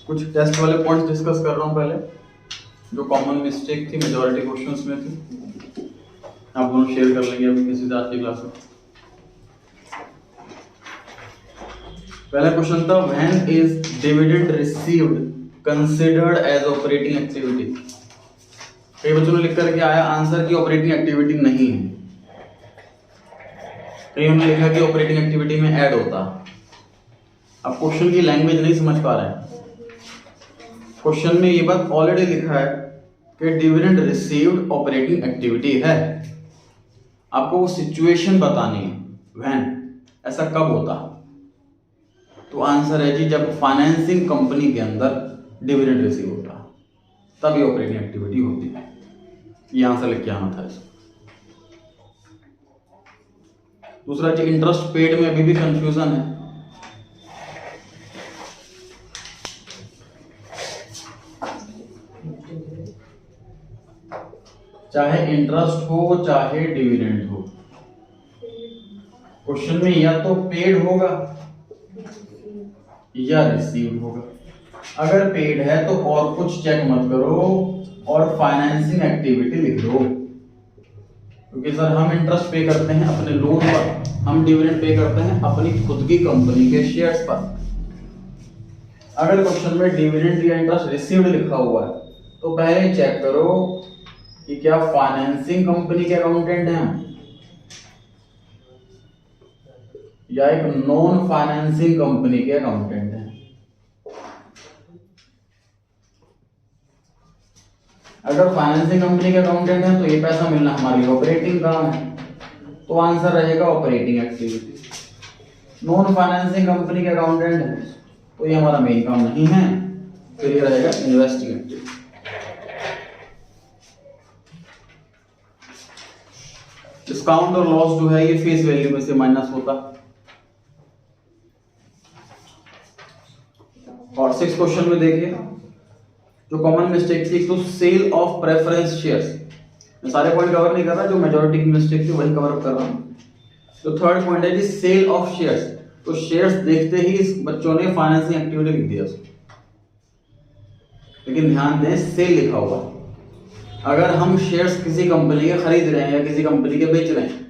कुछ टेस्ट वाले points discuss कर रहा हूँ पहले, जो कॉमन मिस्टेक थी मेजॉरिटी क्वेश्चंस में थी। आप दोनों शेयर कर लेंगे अभी किसी आज की क्लास में। पहला क्वेश्चन था when is dividend received considered as operating activity. कई बच्चों ने लिख करके आया आंसर की ऑपरेटिंग एक्टिविटी नहीं है, कईयों ने लिखा कि ऑपरेटिंग एक्टिविटी में ऐड होता। अब क्वेश्चन की लैंग्वेज नहीं समझ पा रहे हैं। क्वेश्चन में ये बात ऑलरेडी लिखा है कि डिविडेंड रिसीव्ड ऑपरेटिंग एक्टिविटी है, आपको वो सिचुएशन बतानी है व्हेन, ऐसा कब होता। तो आंसर है जी जब फाइनेंसिंग कंपनी के अंदर डिविडेंड रिसीव होता तब ये ऑपरेटिंग एक्टिविटी होती है। ये आंसर लिख के आना था इसको। दूसरा जी इंटरेस्ट पेड में अभी भी कंफ्यूजन है। चाहे इंटरेस्ट हो चाहे डिविडेंड हो, क्वेश्चन में या तो पेड होगा या रिसीव होगा। अगर पेड है तो और कुछ चेक मत करो और फाइनेंसिंग एक्टिविटी लिख दो, क्योंकि सर हम इंटरेस्ट पे करते हैं अपने लोन पर, हम डिविडेंड पे करते हैं अपनी खुद की कंपनी के शेयर्स पर। अगर क्वेश्चन में डिविडेंड या इंटरेस्ट रिसीव्ड लिखा हुआ है तो पहले चेक करो कि क्या फाइनेंसिंग कंपनी के अकाउंटेंट हैं या एक नॉन फाइनेंसिंग कंपनी के अकाउंटेंट हैं। अगर फाइनेंसिंग कंपनी के अकाउंटेंट हैं तो ये पैसा मिलना हमारी ऑपरेटिंग काम है, तो आंसर रहेगा operating activity. Non financing company के अकाउंटेंट है तो ये हमारा मेन काम नहीं है, फिर ये रहेगा इन्वेस्टिंग एक्टिविटी। डिस्काउंट और लॉस जो है ये फेस वैल्यू में से माइनस होता। और 6 क्वेश्चन में देखिए जो कॉमन मिस्टेक थी, तो सेल ऑफ प्रेफरेंस शेयर्स। मैं सारे पॉइंट कवर नहीं कर रहा, जो मेजॉरिटी की मिस्टेक थी वही कवर कर रहा हूं। तो थर्ड पॉइंट है जी सेल ऑफ शेयर्स। तो शेयर्स देखते ही इस बच्चों ने फाइनेंसिंग एक्टिविटी लिख दिया उसको, लेकिन ध्यान दें सेल लिखा हुआ। अगर हम शेयर्स किसी कंपनी के खरीद रहे हैं या किसी कंपनी के बेच रहे हैं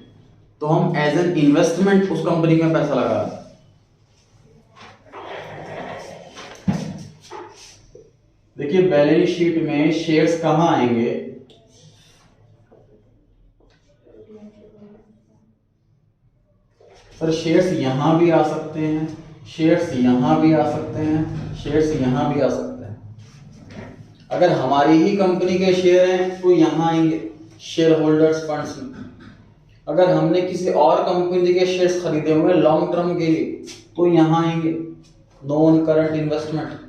तो हम एज एन इन्वेस्टमेंट उस कंपनी में पैसा लगा रहे हैं। देखिए बैलेंस शीट में शेयर्स कहां आएंगे, सर शेयर्स यहां भी आ सकते हैं, शेयर्स यहां भी आ सकते हैं, शेयर्स यहां भी आ सकते हैं। अगर हमारी ही कंपनी के शेयर हैं तो यहां आएंगे शेयर होल्डर्स फंड्स में। अगर हमने किसी और कंपनी के शेयर्स खरीदे हुए लॉन्ग टर्म के लिए तो यहां आएंगे नॉन करंट इन्वेस्टमेंट।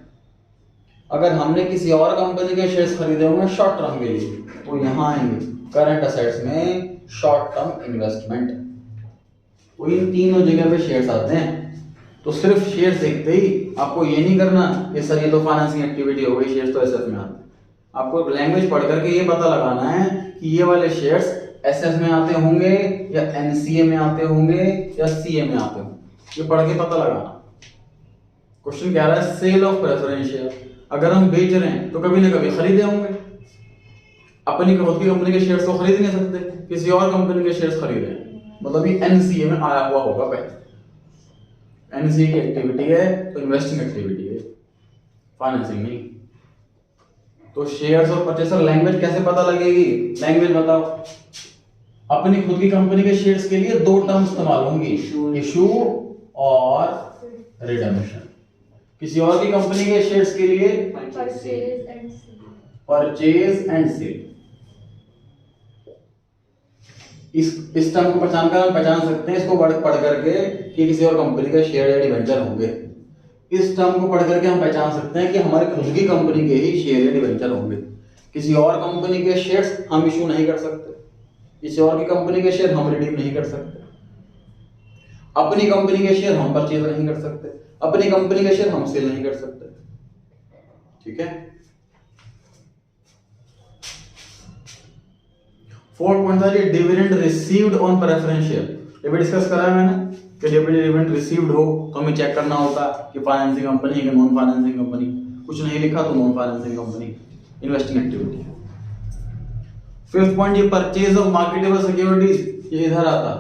अगर हमने किसी और कंपनी के शेयर्स खरीदे हुए शॉर्ट टर्म के लिए तो यहां आएंगे करंट असेट्स में शॉर्ट टर्म इन्वेस्टमेंट। तो इन तीनों जगह पे शेयर्स आते हैं। तो सिर्फ शेयर्स देखते ही आपको ये नहीं करना कि सर ये तो फाइनेंसिंग एक्टिविटी हो गई, शेयर्स तो एसएफ में आते हैं। आपको लैंग्वेज पढ़ करके ये पता लगाना है कि ये वाले शेयर्स एसएफ में आते होंगे या एनसीए में आते होंगे या सीए में आते होंगे, ये पढ़ के पता लगाना। क्वेश्चन कह रहा है सेल ऑफ प्रेफरेंस शेयर। अगर हम बेच रहे हैं तो कभी ना कभी खरीदे होंगे, अपनी खुद की कंपनी के शेयर्स तो खरीद नहीं सकते, किसी और कंपनी के शेयर्स खरीदे हैं, मतलब ये एनसीए में आया हुआ होगा पहले। एनसीए की एक्टिविटी है तो इन्वेस्टिंग एक्टिविटी है, फाइनेंसिंग नहीं। तो शेयर्स और परचेसर लैंग्वेज कैसे पता लगेगी, लैंग्वेज बताओ। अपनी खुद की कंपनी के शेयर्स के लिए 2 टर्म इस्तेमाल होंगी, इशू और रिडेम्पशन। किसी और की कंपनी के शेयर्स के लिए परचेज एंड सेल। इस टर्म को पहचान कर हम पहचान सकते हैं इसको पढ़ करके कि किसी और कंपनी के शेयर या डिवेंचर होंगे। इस टर्म को पढ़ करके हम पहचान सकते हैं कि हमारे खुद की कंपनी के ही शेयर या डिवेंचर होंगे। किसी और कंपनी के शेयर्स हम इशू नहीं कर सकते, किसी और की कंपनी के शेयर हम रिडीम नहीं कर सकते, अपनी कंपनी के शेयर हम परचेज नहीं कर सकते, अपनी कंपनी के शेयर हम सेल नहीं कर सकते। ठीक है। 4th पॉइंट था कि dividend received on preference share. ये भी डिस्कस करा है मैंने कि डिविडेंड रिसीव्ड हो तो हमें चेक करना होता कि फाइनेंसिंग कंपनी है कि नॉन फाइनेंसिंग कंपनी। कुछ नहीं लिखा तो non financing company, investing activity. Fifth point, ये परचेज ऑफ मार्केटेबल सिक्योरिटीज, ये इधर आता,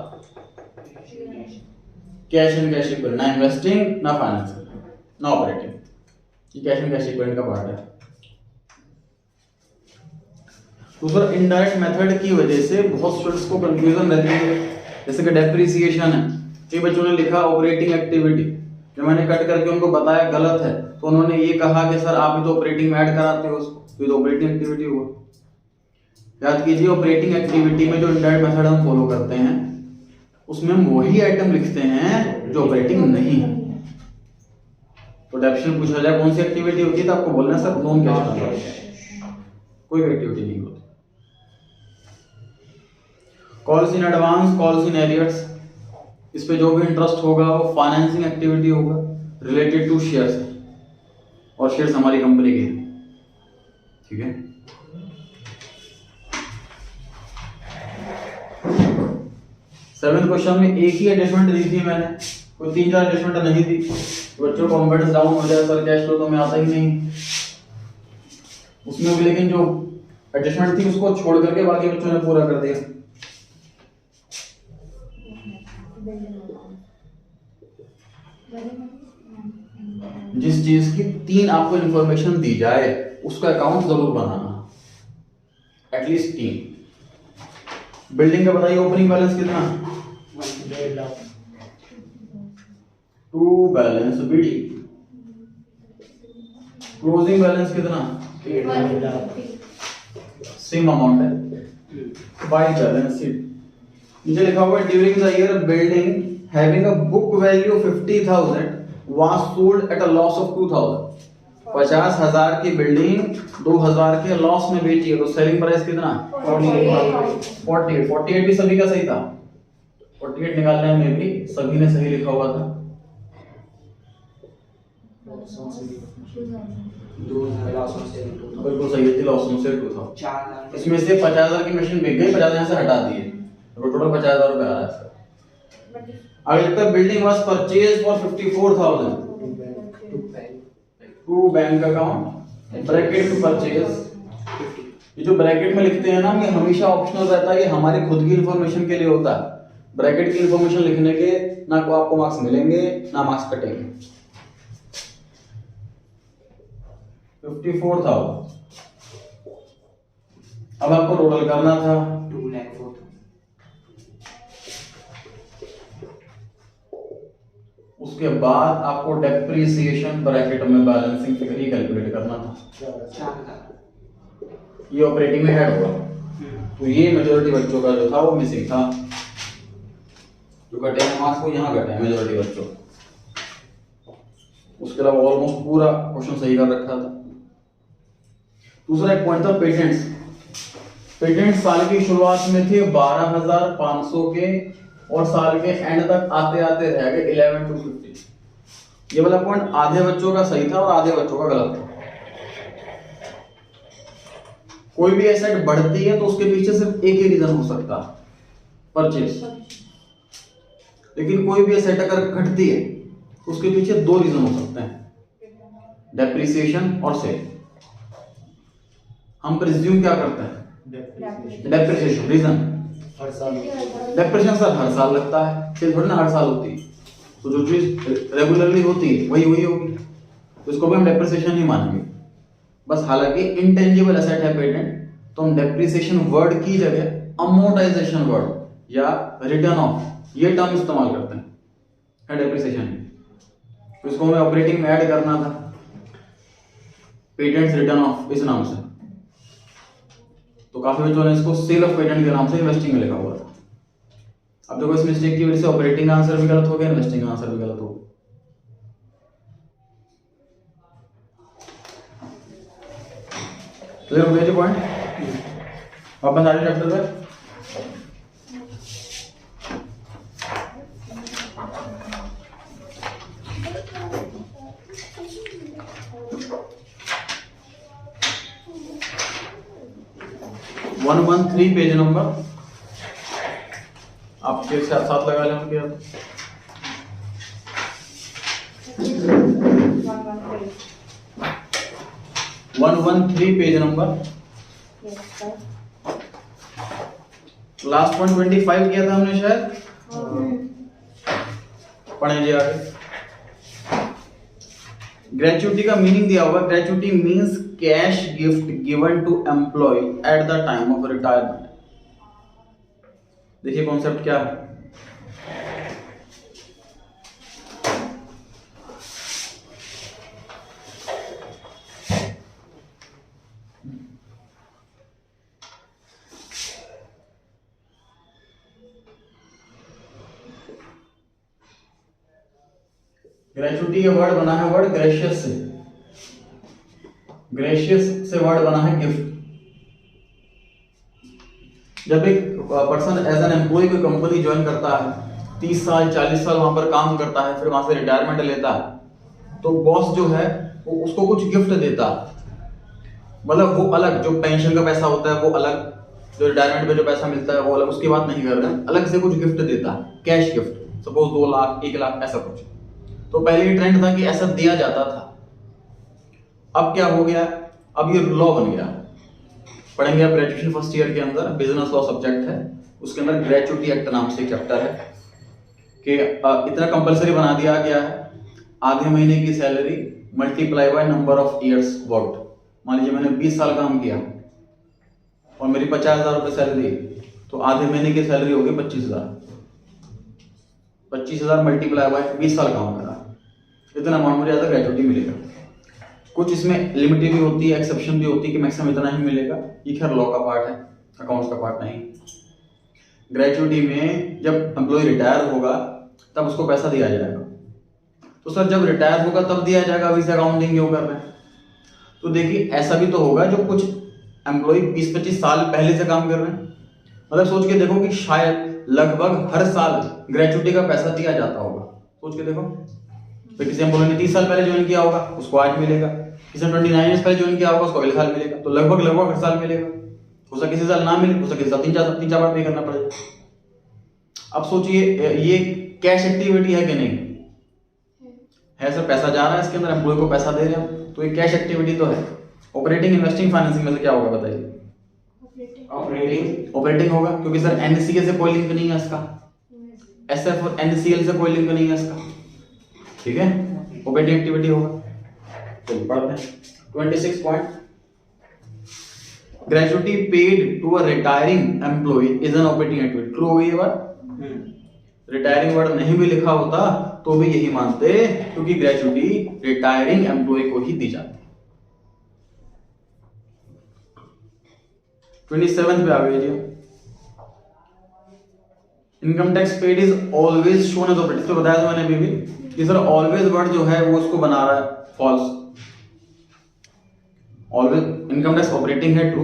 कैश एंड कैश इक्विवेलेंट, ना इन्वेस्टिंग ना फाइनेंसिंग ना ऑपरेटिंग, ये कैश एंड कैश इक्विवेलेंट का पार्ट है। दूसरा, इनडायरेक्ट मेथड की वजह से बहुत स्टूडेंट्स को कंफ्यूजन रहती है, जैसे कि डेप्रिसिएशन है, कई बच्चों ने लिखा ऑपरेटिंग एक्टिविटी, जब मैंने कट करके उनको बताया गलत है तो उन्होंने ये कहा कि सर आप भी तो ऑपरेटिंग में ऐड कराते हो उसको, तो ये तो ऑपरेटिंग एक्टिविटी हुआ। याद कीजिए, ऑपरेटिंग एक्टिविटी में जो इनडायरेक्ट मेथड हम फॉलो करते हैं उसमें हम वही आइटम लिखते हैं जो ऑपरेटिंग नहीं है। तो डेफिनेशन पूछा जाए कौन सी एक्टिविटी होती है तो आपको बोलना है सर नॉन कैश, कोई भी एक्टिविटी नहीं होती। Calls in advance, calls in arrears, इस पे जो भी इंटरेस्ट होगा वो फाइनेंसिंग एक्टिविटी होगा रिलेटेड टू शेयर्स, और शेयर्स हमारी कंपनी के, ठीक है। सेवेंथ क्वेश्चन में एक ही एडजस्टमेंट दी थी मैंने, कोई 3-4 एडजस्टमेंट नहीं दी, बच्चों को कॉन्फिडेंस डाउन हो जाए, सर कैश फ्लो तो मैं आता ही नहीं उसमें भी, लेकिन जो एडजस्टमेंट थी उसको छोड़ करके बाकी बच्चों ने पूरा कर दिया। जिस चीज की 3 आपको इंफॉर्मेशन दी जाए उसका अकाउंट जरूर बनाना, एटलीस्ट 3। बिल्डिंग का बताइए ओपनिंग बैलेंस कितना, 2 बैलेंस बीडी। क्लोजिंग बैलेंस कितना, 8 सेम अमाउंट है। बाय बैलेंस शीट नीचे लिखा हुआ है during the year building having a book value 50,000 was sold at a loss of 2,000। 50,000 की बिल्डिंग 2,000 के लॉस में बेची है, तो सेलिंग प्राइस कितना, 48 भी सभी का सही था, 48 निकालने में भी सभी ने सही लिखा हुआ था। बिल्कुल सही है, लॉस में से 2,000, इसमें से 50,000 की मशीन बिक गई, 50,000 से हटा दिए, तो टोटल 50,000 रुपए आ रहा है। अगले लिखता है building was purchase for 54,000 to bank account bracket to purchase. ये जो ब्रैकेट में लिखते हैं ना, ये हमेशा ऑप्शनल रहता है, ये हमारी खुद की इंफॉर्मेशन के लिए होता है। ब्रैकेट की इंफॉर्मेशन लिखने के ना को आपको मार्क्स मिलेंगे ना मार्क्स कटेंगे। 54,000 अब आपको टोटल करना था 2,04,000। उसके बाद आपको डेप्रिसिएशन ब्रैकेट में बैलेंसिंग फिगर ही कैलकुलेट करना था। ये ऑपरेटिंग में ऐड होगा, तो ये मेजॉरिटी बच्चों का जो था वो मिसिंग था, जो घटे हैं मार्क्स वो यहाँ घटे हैं मेजॉरिटी बच्चों। उसके अलावा ऑलमोस्ट पूरा क्वेश्चन सही कर रखा था। दूसरा एक पॉइंट था पेटेंट्स। पेटेंट साल की शुरुआत में थे 12,500 के, और साल के एंड तक आते आते रह गए 11,250। ये वाला पॉइंट आधे बच्चों का सही था और आधे बच्चों का गलत था। कोई भी एसेट बढ़ती है तो उसके पीछे सिर्फ एक ही रीजन हो सकता है, परचेज। लेकिन कोई भी एसेट अगर घटती है तो उसके पीछे 2 रीजन हो सकते हैं, डेप्रिसिएशन और सेल। हम प्रिज्यूम क्या करते हैं, डेप्रिसिएशन। रीजन हर साल डेप्रिसिएशन सर हर साल लगता है, सेल थोड़ी ना हर साल होती है, तो जो चीज रेगुलरली होती है वही होगी, तो इसको भी हम डेप्रिसिएशन ही मानेंगे। बस हालांकि इंटेंजिबल एसेट है पेटेंट, तो हम डेप्रिसिएशन वर्ड की जगह अमोर्टाइजेशन वर्ड या रिटर्न ऑफ ये टर्म इस्तेमाल करते हैं डेप्रिसिएशन। तो इसको हमें ऑपरेटिंग में ऐड करना था, पेटेंट्स रिटर्न ऑफ इस नाम से। तो काफी बच्चों ने इसको सेल ऑफ पेटेंट के नाम से इन्वेस्टिंग में लिखा हुआ था। अब देखो इस मिस्टेक की वजह से ऑपरेटिंग का आंसर भी गलत हो गया, इन्वेस्टिंग का आंसर भी गलत हो गया। क्लियर हो गया जी पॉइंट? वापस आगे चैप्टर पे। वन 113 पेज नंबर आपके साथ लगा लें उनके। 113 पेज नंबर। लास्ट 125 किया था हमने शायद। पढ़ें जी आगे। ग्रेचुइटी का मीनिंग दिया हुआ, gratuity means cash gift given to employ at the time of retirement. देखिए कॉन्सेप्ट क्या है। ग्रेचुइटी का वर्ड बना है वर्ड ग्रेशियस से, ग्रेशियस से वर्ड बना है गिफ्ट। जब एक पर्सन एज एन एम्प्लॉय कोई कंपनी ज्वाइन करता है, 30 साल 40 साल वहां पर काम करता है, फिर वहां से रिटायरमेंट लेता है, तो बॉस जो है वो उसको कुछ गिफ्ट देता है। मतलब वो अलग जो पेंशन का पैसा होता है वो अलग, जो रिटायरमेंट पे जो पैसा मिलता है वो अलग, उसकी बात नहीं कर रहे हैं, अलग से कुछ गिफ्ट देता है, cash gift. Suppose 2 lakh 1 lakh ऐसा कुछ। तो पहले ये ट्रेंड था कि ऐसा दिया जाता था। अब क्या हो गया, अब ये लॉ बन गया। पढ़ेंगे आप ग्रेजुएशन फर्स्ट ईयर के अंदर, बिजनेस लॉ सब्जेक्ट है, उसके अंदर ग्रेचुइटी एक्ट नाम से चैप्टर है कि इतना कंपलसरी बना दिया गया है, आधे महीने की salary multiply by number of years worked. मान लीजिए मैंने 20 साल काम किया और मेरी 50,000 रुपये सैलरी, तो आधे महीने की सैलरी होगी 25,000। 25,000 मल्टीप्लाई बाय 20 साल काम करा, इतना अमाउंट मुझे एज अ ग्रेचुइटी मिलेगा। कुछ इसमें लिमिट भी होती है, एक्सेप्शन भी होती है कि मैक्सिमम इतना ही मिलेगा। ये खैर लॉ का पार्ट है, अकाउंट्स का पार्ट नहीं। ग्रेचुइटी में जब एम्प्लॉय रिटायर होगा तब उसको पैसा दिया जाएगा। तो सर जब रिटायर होगा तब दिया जाएगा, अभी से अकाउंटिंग क्यों कर रहे हैं? तो देखिए ऐसा भी तो होगा जो कुछ एम्प्लॉय 20-25 साल पहले से काम कर रहे हैं। मतलब सोच के देखो कि शायद लगभग हर साल ग्रेचुइटी का पैसा दिया जाता होगा। सोच के देखो, तो किसी एम्प्लॉय ने 30 साल पहले ज्वाइन किया होगा, उसको आज मिलेगा। किसी ने 29 ईयर्स पहले ज्वाइन किया होगा, उसको अगले साल मिलेगा। तो लगभग हर साल मिलेगा। हो सकता किसी साल ना मिले, हो सकता किसी साल 3-4 बार पे करना पड़ेगा। अब सोचिए ये कैश एक्टिविटी है कि नहीं है? सर पैसा जा रहा है इसके अंदर, एम्प्लॉय को पैसा दे रहे हैं, तो ये कैश एक्टिविटी तो है। ऑपरेटिंग इन्वेस्टिंग फाइनेंसिंग में से क्या होगा बताइए? ऑपरेटिंग होगा, क्योंकि सर एनसीए से कोई लिंक नहीं है इसका, एसएफ और एनसीएल से कोई लिंक नहीं है इसका। ठीक है, ऑपरेटिंग एक्टिविटी होगा। चलिए पढ़ते हैं 26 point. Gratuity paid to a retiring employ is an operating activity. True हो गई ये बात? रिटायरिंग वर्ड नहीं भी लिखा होता तो भी यही मानते, क्योंकि ग्रेचुइटी रिटायरिंग एम्प्लॉय को ही दी जाती है। 27 पे आ गई जी। Income tax paid is always shown as operating. तो बताया था मैंने अभी भी कि सर ऑलवेज वर्ड जो है वो उसको बना रहा है false. Always income tax operating है, ट्रू।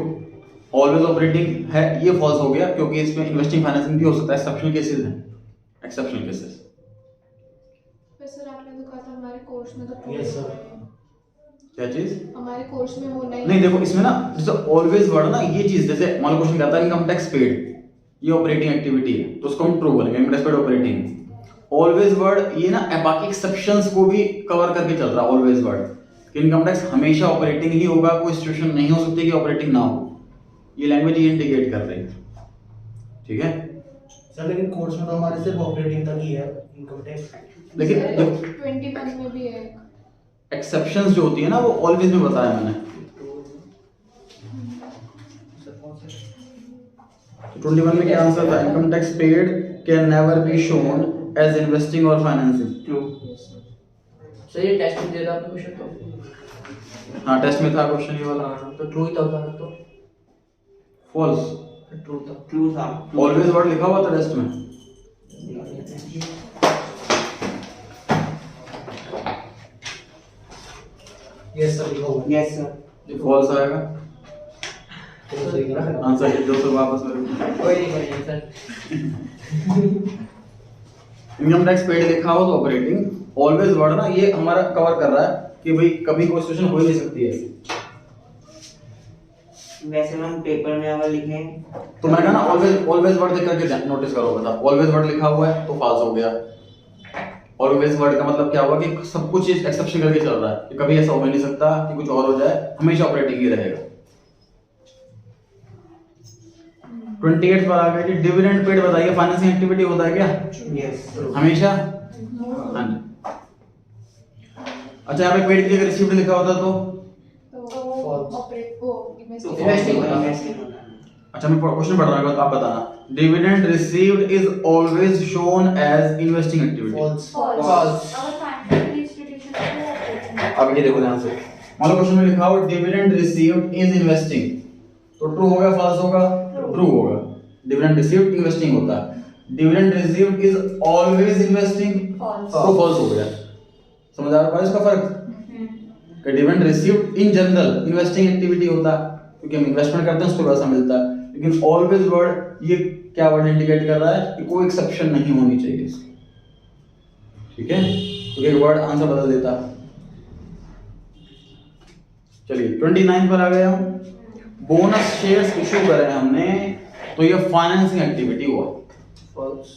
ऑलवेज ऑपरेटिंग है, ये फॉल्स हो गया, क्योंकि इसमें इन्वेस्टिंग फाइनेंसिंग भी हो सकता है। एक्सेप्शनल केसेस हैं, एक्सेप्शनल केसेस। सर आपने तो कहा था हमारे कोर्स में तो यस सर। क्या चीज? हमारे कोर्स में वो नहीं देखो इसमें ना, जैसे ऑलवेज वर्ड ना, ये चीज जैसे मान लो क्वेश्चन कहता है इनकम टैक्स पेड, ये ऑपरेटिंग एक्टिविटी है, तो उसको हम ट्रू बोलेंगे, income tax paid operating. Always word ये ना बाकी एक्सेप्शंस को भी कवर करके चल रहा है। ऑलवेज वर्ड इनकम टैक्स हमेशा ऑपरेटिंग ही होगा, कोई सिचुएशन नहीं हो सकती कि ऑपरेटिंग ना हो। ये लैंग्वेज ये इंडिकेट कर रही है। ठीक है सर, लेकिन कोर्स में तो हमारे सिर्फ ऑपरेटिंग तक ही है इनकम टैक्स। लेकिन 21 में भी है एक्सेप्शंस जो होती है ना वो ऑलवेज में बताया मैंने। तो 21 में क्या आंसर था? Income tax paid can never be shown as investing और फाइनेंसिंग। ट्रू। सर ये टेस्ट में दे रहा आपने क्वेश्चन तो? हाँ टेस्ट में था क्वेश्चन ये वाला। हाँ तो ट्रू ही था उसका तो। फॉल्स। ट्रू था। ऑलवेज वर्ड लिखा हुआ था टेस्ट में। यस सर, लिखा हुआ है। Yes sir. फॉल्स आएगा तो सही है। आंसर शीट 200 वापस करो। कोई नहीं सर। इनकम टैक्स पेड लिखा हो तो ऑपरेटिंग। ऑलवेज वर्ड ना ये हमारा कवर कर रहा है कि भाई कभी कोई सिचुएशन हो ही नहीं सकती है। वैसे हम पेपर में अगर लिखें तो मैंने कहा ना ऑलवेज वर्ड देख करके नोटिस करो। बता ऑलवेज वर्ड लिखा हुआ है तो फॉल्स हो गया। ऑलवेज वर्ड का मतलब क्या हुआ कि सब कुछ एक्सेप्शन करके चल रहा है, कि कभी ऐसा हो ही नहीं सकता कि कुछ और हो जाए, हमेशा ऑपरेटिंग ही रहेगा। 28 पर आ गया कि डिविडेंड पेड बताइए फाइनेंसिंग एक्टिविटी होता है क्या यस हमेशा? हाँ जी। अच्छा यहाँ पे पेड की जगह रिसीव्ड लिखा होता तो False. ऑपरेट वो Investing होता है। अच्छा मैं क्वेश्चन पढ़ रहा हूँ तो आप बताना। Dividend received is always shown as investing activity. False False. अब ये देखो ध्यान से, मान लो क्वेश्चन में लिखा हो डिविडेंड रिसीव्ड इज इन्वेस्टिंग, तो ट्रू होगा फॉल्स होगा? ट्रू होगा। डिविडेंड रिसीव्ड इन्वेस्टिंग होता है। Dividend received is always investing, तो फॉल्स हो गया। समझ आ रहा है इसका फर्क? कि dividend received in general investing activity होता है, क्योंकि हम इन्वेस्टमेंट करते हैं उसको पैसा मिलता है, लेकिन ऑलवेज वर्ड ये क्या वर्ड इंडिकेट कर रहा है कि कोई एक्सेप्शन नहीं होनी चाहिए इसकी। ठीक है, तो एक वर्ड आंसर बदल देता है। चलिए 29 पर आ गए हम। बोनस शेयर्स इशू करे हमने, तो ये फाइनेंसिंग एक्टिविटी हुआ। False.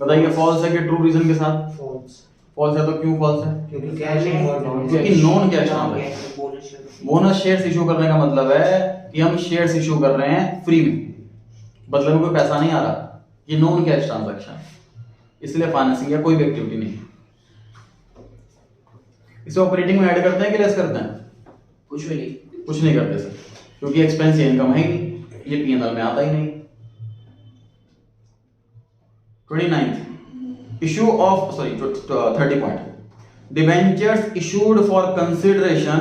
बताइए फॉल्स है कि ट्रू रीजन के साथ? फॉल्स फॉल्स है तो क्यों फॉल्स है? क्योंकि कैश इन्वॉल्व क्योंकि non cash transaction. Bonus shares issue करने का मतलब है कि हम शेयर्स इशू कर रहे हैं फ्री में, बदले में कोई पैसा नहीं आ रहा, ये नॉन कैश ट्रांजैक्शन, इसलिए फाइनेंसिंग या कोई भी एक्टिविटी नहीं। इसे ऑपरेटिंग में ऐड करते हैं कि लेस करते हैं? कुछ भी नहीं। कुछ नहीं करते सर, क्योंकि एक्सपेंस या इनकम है ही नहीं, ये पीएनएल में आता ही नहीं। 29 issue of 30 point debentures issued for consideration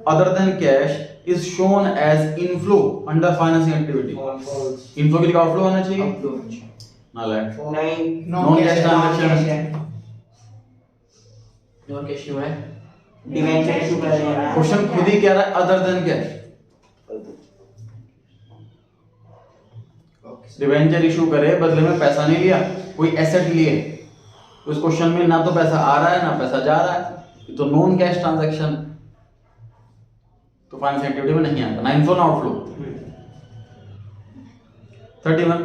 other than cash is shown as inflow under financing activity. False inflow की जगह आउटफ्लो होना चाहिए Upload. ना लाइक नहीं। Non cash transaction. Non cash क्यों है? डिवेंचर इशू कर रहे हैं क्वेश्चन खुद ही कह रहा है other than cash. Debenture issue करे, बदले में पैसा नहीं लिया, कोई एसेट लिए, तो इस क्वेश्चन में ना तो पैसा आ रहा है ना पैसा जा रहा है, तो नॉन कैश ट्रांजैक्शन, तो फाइनेंस एक्टिविटी में नहीं आता, ना इनफ्लो ना outflow. 31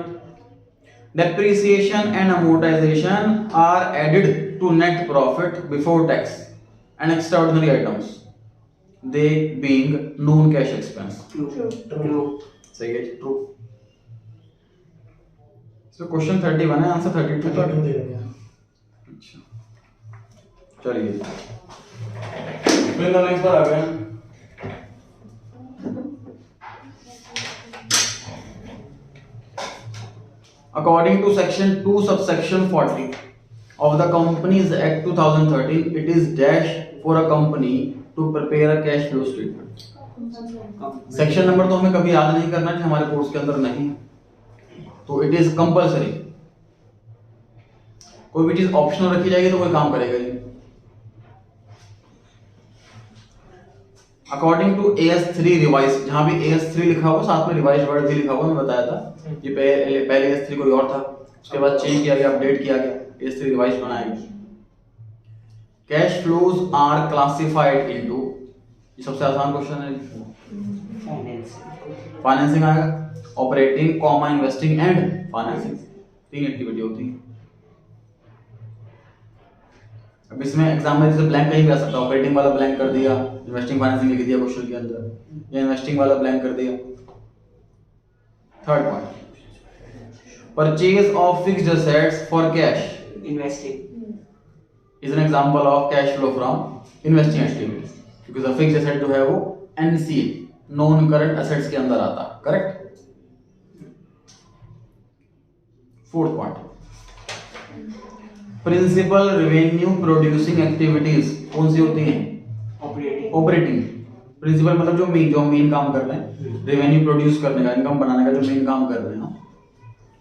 depreciation and amortization are added to net profit before tax and extraordinary items, they being non cash expense। True सही है, ट्रू। सो क्वेश्चन 31 है, आंसर 32 का। दे रहे हैं अच्छा चलिए फिर नेक्स्ट पर आ गए। According to section 2 subsection 40 of the Companies Act 2013, it is dash for a company to prepare a cash flow statement। Section number तो हमें कभी याद नहीं करना कि हमारे कोर्स के अंदर नहीं, तो इट इज कंपलसरी। कोई भी चीज ऑप्शनल रखी जाएगी तो कोई काम करेगा ही। अकॉर्डिंग टू AS3 रिवाइज, जहां भी AS3 लिखा हुआ साथ में रिवाइज वर्ड भी लिखा हुआ, मैं बताया था ये पहले AS3 कोई और था, उसके बाद चेंज किया गया, अपडेट किया गया, AS3 रिवाइज बनाया गया। Cash flows are classified into, ये सबसे आसान क्वेश्चन है, फाइनेंसिंग आएगा, operating comma investing and financing, 3 activity होती है। अब इसमें एग्जाम में जैसे ब्लैंक कहीं भी आ सकता है, ऑपरेटिंग वाला ब्लैंक कर दिया, इन्वेस्टिंग फाइनेंसिंग लिख दिया क्वेश्चन के अंदर, या इन्वेस्टिंग वाला ब्लैंक कर दिया। Third point, purchase of fixed assets for cash is an example of cash flow from investing activities, क्योंकि द फिक्स्ड एसेट जो है वो NCA नॉन करंट एसेट्स के अंदर आता है, correct. Fourth point, principal revenue producing activities कौन सी होती हैं? ऑपरेटिंग। प्रिंसिपल मतलब जो मेन काम कर रहे हैं, रेवेन्यू प्रोड्यूस करने का, इनकम बनाने का जो मेन काम कर रहे हैं,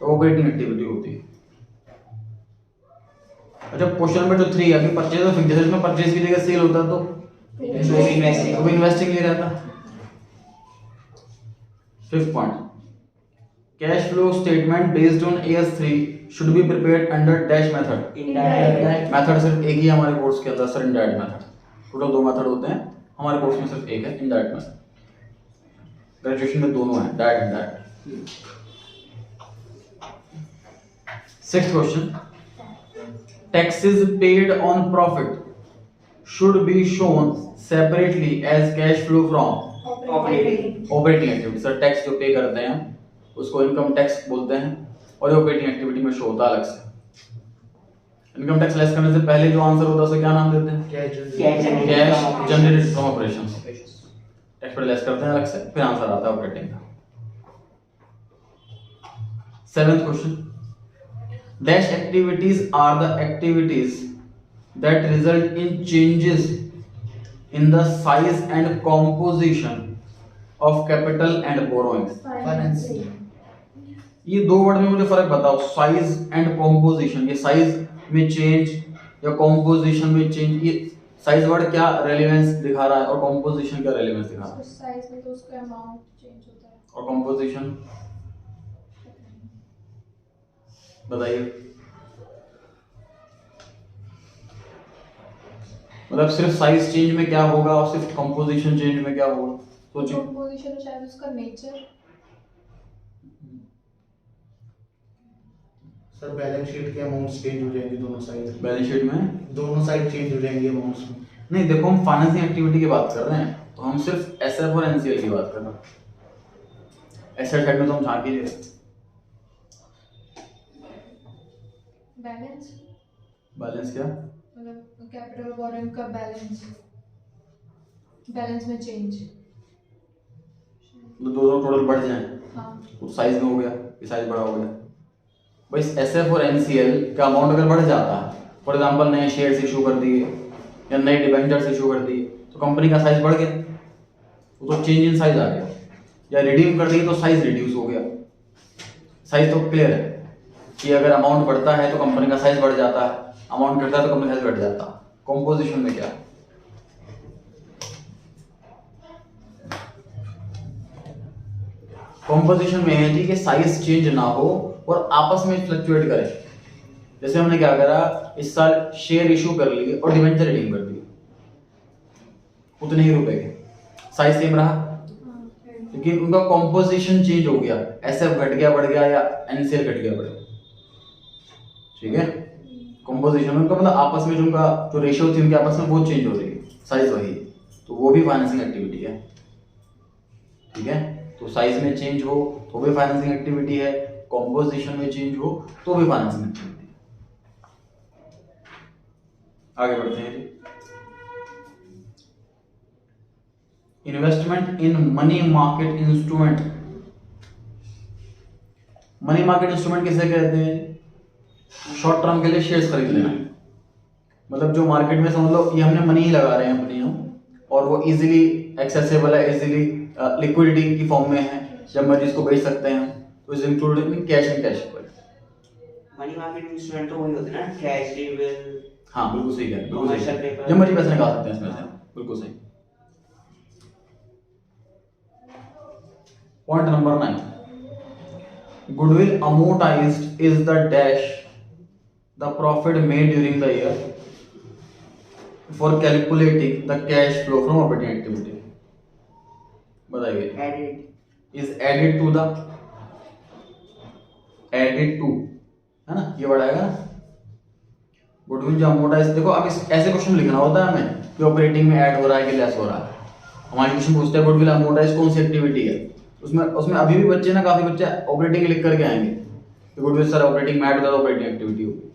तो ऑपरेटिंग एक्टिविटी होती है। अच्छा क्वेश्चन नंबर जो 3 है कि परचेज ऑफ फिक्स्ड एसेट्स में परचेज की जगह सेल होता तो इन्वेस्टिंग ले रहता। Fifth point, cash flow statement based on AS3 should be prepared under dash method। Method सिर्फ एक ही है हमारे कोर्स के अंदर sir, indirect method. Total 2 method होते हैं हमारे कोर्स में, सिर्फ एक है इनडायरेक्ट मेथड। ग्रेजुएशन में दोनों है, direct indirect. Sixth question, taxes paid on profit should be shown separately as cash flow from operating activity. Sir tax जो पे करते हैं उसको इनकम टैक्स बोलते हैं और ये ऑपरेटिंग एक्टिविटी में शो होता है अलग से। इनकम टैक्स लेस करने से पहले जो आंसर होता है उसे क्या नाम देते हैं? Cash generated from operations. Tax पर लेस करते हैं अलग से, फिर आंसर आता है ऑपरेटिंग का। 7th question, dash activities are the activities that result in changes in the size and composition of capital and borrowings। Financing. ये दो वर्ड में मुझे फर्क बताओ, साइज एंड कॉम्पोजिशन। ये साइज में चेंज या कॉम्पोजिशन में चेंज, ये साइज वर्ड क्या रेलेवेंस दिखा रहा है और कॉम्पोजिशन क्या रेलेवेंस दिखा रहा है? साइज में तो उसका अमाउंट चेंज होता है और कॉम्पोजिशन बताइए। मतलब सिर्फ साइज चेंज में क्या होगा और सिर्फ कंपोजिशन चेंज में क्या होगा? सोचिए। कंपोजिशन शायद उसका नेचर। सर बैलेंस शीट के अमाउंट्स चेंज हो जाएंगे दोनों साइड। बैलेंस शीट में दोनों साइड चेंज हो जाएंगे अमाउंट्स में। नहीं, देखो हम फाइनेंसिंग एक्टिविटी की बात कर रहे हैं तो हम सिर्फ एसएफ और एनसीएल की बात कर रहे हैं। एसेट साइड में तो हम झांक ही रहे। बैलेंस क्या? मतलब कैपिटल बोरोइंग का बैलेंस में चेंज। तो दोनों टोटल बढ़ जाएं हाँ। तो साइज में हो गया, ये साइज बड़ा हो गया। भाई एसएफ और एनसीएल का अमाउंट अगर बढ़ जाता है, फॉर एग्जांपल नए शेयर्स इशू कर दिए या नए डिबेंचर्स इशू कर दिए तो कंपनी का साइज बढ़ गया, वो तो चेंज इन साइज आ गया। या रिडीम कर दिए तो साइज रिड्यूस हो गया। साइज तो क्लियर है कि अगर अमाउंट बढ़ता है तो कंपनी का साइज बढ़ जाता है, अमाउंट घटता है तो कंपनी का साइज घट जाता है। कॉम्पोजिशन में क्या? कॉम्पोजिशन में है जी कि साइज चेंज ना हो और आपस में फ्लक्चुएट करे। जैसे हमने क्या करा, इस साल शेयर इशू कर लिए और डिबेंचर रिडीम कर दिए, उतने ही रुपए के, साइज सेम रहा लेकिन उनका कॉम्पोजिशन चेंज हो गया। एसएफ घट गया बढ़ गया या एनसीएल घट गया बढ़ गया। ठीक है, कॉम्पोजिशन में उनका मतलब आपस में जो उनका जो रेशियो थी उनके आपस में वो चेंज हो रही है, साइज वही, तो वो भी फाइनेंसिंग एक्टिविटी है। ठीक है, तो साइज में चेंज हो तो भी फाइनेंसिंग एक्टिविटी है, कॉम्पोजिशन में चेंज हो तो भी फाइनेंसिंग एक्टिविटी है। आगे बढ़ते हैं जी। Investment in money market instrument. Money market instrument किसे कहते हैं? शॉर्ट टर्म के लिए शेयर्स खरीद लेना। मतलब जो मार्केट में समझ लो ये हमने मनी ही लगा रहे हैं अपनी हम, और वो इजीली एक्सेसिबल है, इजीली लिक्विडिटी की फॉर्म में है, जब मर्जी इसको बेच सकते हैं, तो is included in cash and cash equivalent. Money market instrument तो वही होते हैं ना, कैश टेबल। हाँ बिल्कुल सही है, बिल्कुल Commercial सही, paper। जब मर्जी पैसे निकाल सकते हैं इसमें से, बिल्कुल सही। Point number 9, goodwill amortized is the dash the profit made during the year for calculating the cash flow from operating activity. बताइए। Added. Is added to the, added to है ना, ये वर्ड आएगा ना। गुडविल जो अमोर्टाइज, देखो अब इस ऐसे क्वेश्चन लिखना होता है हमें कि ऑपरेटिंग में ऐड हो रहा है कि लेस हो रहा है। हमारे क्वेश्चन पूछते हैं गुडविल अमोर्टाइज कौन सी एक्टिविटी है, उसमें अभी भी बच्चे ना, काफी बच्चे ऑपरेटिंग लिख करके आएंगे कि गुडविल सर ऑपरेटिंग में ऐड होता है, ऑपरेटिंग एक्टिविटी होगी।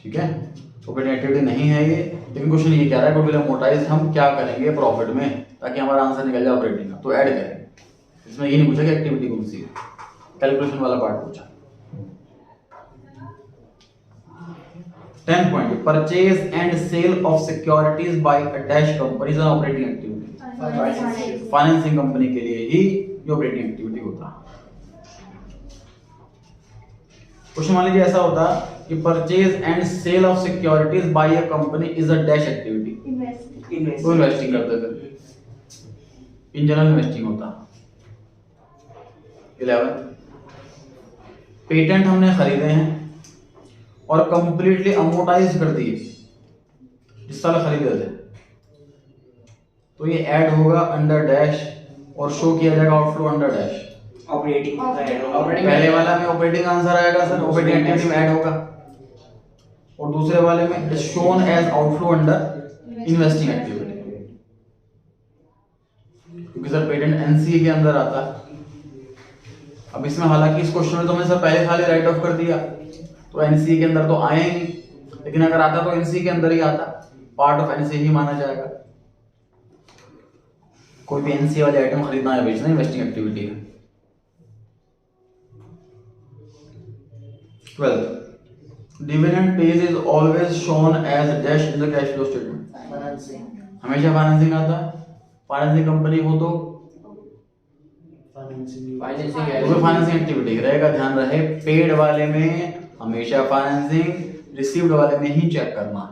ठीक है, ऑपरेटिंग एक्टिविटी नहीं है ये, लेकिन क्वेश्चन ये कह रहा है गुडविल अमोर्टाइज हम क्या करेंगे प्रॉफिट में ताकि हमारा आंसर निकल जाए ऑपरेटिंग का, तो ऐड करेंगे। इसमें ये नहीं पूछा कि एक्टिविटी कौन सी है, कैलकुलेशन वाला पार्ट पूछा। 10 point, purchase and sale of securities by a dash company is an operating activity. Financing company के लिए ही जो ऑपरेटिंग एक्टिविटी होता है। क्वेश्चन मान लीजिए ऐसा होता कि purchase and sale of securities by a company is a dash activity, तो इन्वेस्टिंग करते थे, इन जनरल इन्वेस्टिंग होता। 11, पेटेंट हमने खरीदे हैं और कंप्लीटली अमोर्टाइज कर दिए, जिस साल खरीदे थे, तो ये ऐड होगा अंडर डैश और शो किया जाएगा आउटफ्लो अंडर डैश। ऑपरेटिंग का ऐड होगा। पहले वाला में ऑपरेटिंग आंसर आएगा सर, ऑपरेटिंग एक्टिविटी में ऐड होगा। और दूसरे वाले में is shown as outflow under investing activity, क्योंकि सर पेटेंट एनसीए के अंदर आता है। अब इसमें हालांकि इस क्वेश्चन में तो मैंने सर पहले खाली राइट ऑफ कर दिया, तो एनसीए के अंदर तो आया ही नहीं, लेकिन अगर आता तो एनसीए के अंदर ही आता, पार्ट ऑफ एनसीए ही माना जाएगा। कोई भी एनसीए वाले आइटम खरीदना है बेचना इन्वेस्टिंग एक्टिविटी है। 12 dividend paid is always shown as dash in the cash flow statement, हमेशा फाइनेंसिंग आता है। फाइनेंसिंग कंपनी हो तो फाइनेंसिंग फाइनेंसिंग एक्टिविटी रहेगा, ध्यान रहे पेड वाले में हमेशा फाइनेंसिंग, रिसीव्ड वाले में ही चेक करना है।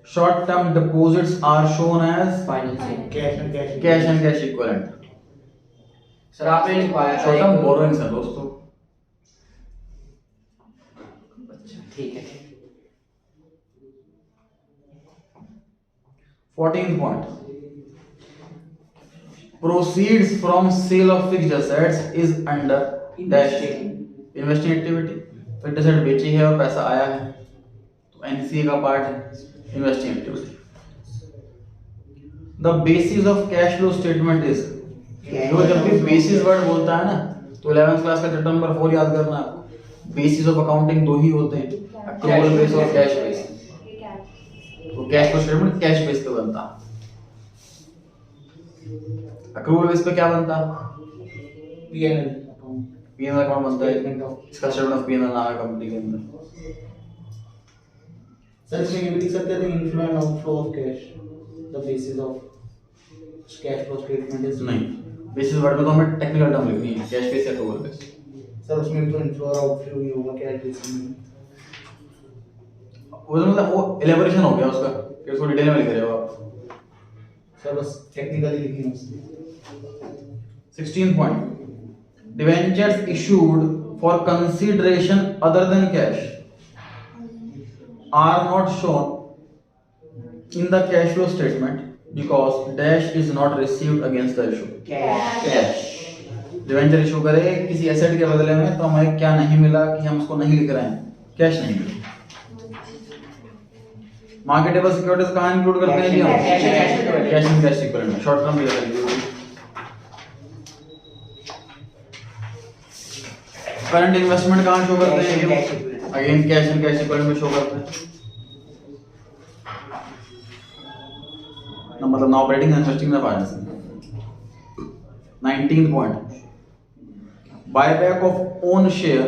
Short term deposits are shown as financing. Cash cash and cash equivalent. Sir आपने लिखवाया था शॉर्ट टर्म एक- बोरोइंग्स है दोस्तों। अच्छा ठीक है। 14th point, proceeds from sale of fixed assets is under dash investing activity। Fixed asset बेची है और पैसा आया है तो एनसीए का पार्ट है investing activity. The basis of cash flow statement is, जो जब भी बेसिस वर्ड बोलता है ना तो 11th क्लास का चैप्टर नंबर 4 याद करना आपको। बेसिस ऑफ अकाउंटिंग दो ही होते हैं, अक्रूवल बेस और कैश बेस। तो cash flow statement cash base पे बनता, अक्रूवल बेस पे क्या बनता, पीएनएल पीएनएल अकाउंट बनता है, इसका स्टेटमेंट ऑफ पीएनएल नाम है कंपनी के अंदर। सर इसमें ये भी लिख सकते थे inflow and outflow of cash, the basis of cash flow statement is नहीं, बेसिस वर्ड में तो हमें टेक्निकल टर्म लिखनी है, कैश बेस या अक्रूवल बेस। सर उसमें भी तो इनफ्लो और आउटफ्लो ही होगा कैश बेसिस में। वो तो मतलब वो एलेबोरेशन हो गया उसका कि उसको डिटेल में लिख रहे हो आप। सर बस टेक्निकली लिखी है उसमें। 16th point, debentures issued for consideration other than cash are not shown in the cash flow statement because dash is not received against the issue। Cash। Debenture issue करे किसी एसेट के बदले में तो हमें क्या नहीं मिला कि हम उसको नहीं लिख रहे हैं, कैश नहीं मिला। मार्केटेबल सिक्योरिटीज कहां इंक्लूड करते हैं जी हम, कैश एंड कैश इक्विवेलेंट में, शॉर्ट टर्म भी है। करंट इन्वेस्टमेंट कहां शो करते हैं, again cash and cash equivalent में शो करते हैं ना, मतलब ना ऑपरेटिंग इन्वेस्टिंग ना financing. 19th point, buyback of own share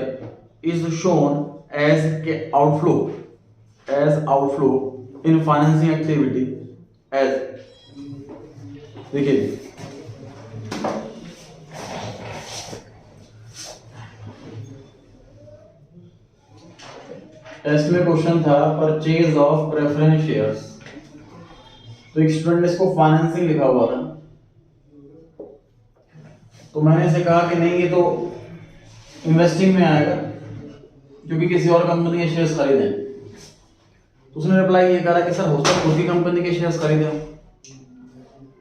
is shown as outflow in financing activity as, देखिए टेस्ट में क्वेश्चन था परचेज ऑफ प्रेफरेंस शेयर्स, तो एक स्टूडेंट ने इसको फाइनेंसिंग लिखा हुआ था, तो मैंने इसे कहा कि नहीं ये तो इन्वेस्टिंग में आएगा क्योंकि किसी और कंपनी के शेयर्स खरीदे। तो उसने रिप्लाई ये करा कि सर हो सकता है खुद की कंपनी के शेयर्स खरीदे हो।